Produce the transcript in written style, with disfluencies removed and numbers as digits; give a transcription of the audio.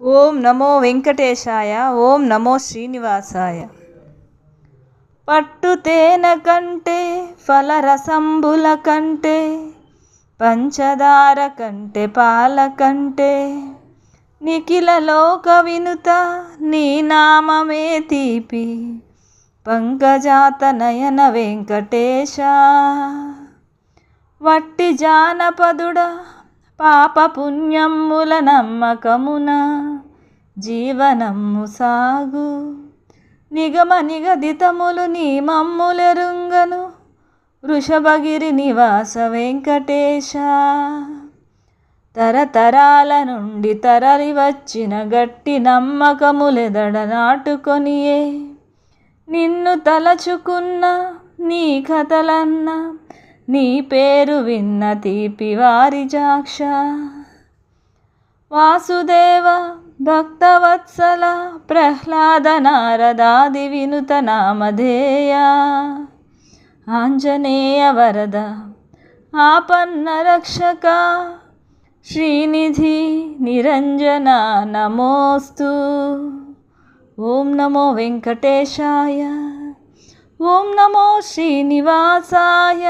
ఓం నమో వెంకటేశాయ. ఓం నమో శ్రీనివాసాయ. పట్టు తేనె కంటే ఫలరసంబుల కంటే పంచదార కంటే పాల కంటే నిఖిల లోక వినుత నీ నామమే తీపి పంకజాత నయన వెంకటేశ. వట్టి జానపదుడ పాప పుణ్యముల నమ్మకమున జీవనమ్ము సాగు నిగమ నిగదితములు నీ మమ్ములెరుంగను వృషభగిరి నివాస వెంకటేశ. తరతరాల నుండి తరలి వచ్చిన గట్టి నమ్మకములెదడ నాటుకొనియే నిన్ను తలచుకున్న నీ కథలన్న నీ పేరు విన్న తీపి వారిజాక్ష. వాసుదేవ భక్తవత్సల ప్రహ్లాద నారదాది వినుత నామధేయ ఆంజనేయ వరద ఆపన్న రక్షక శ్రీనిధి నిరంజన నమోస్తు. ఓం నమో వెంకటేశాయ. ఓం నమో శ్రీనివాసాయ.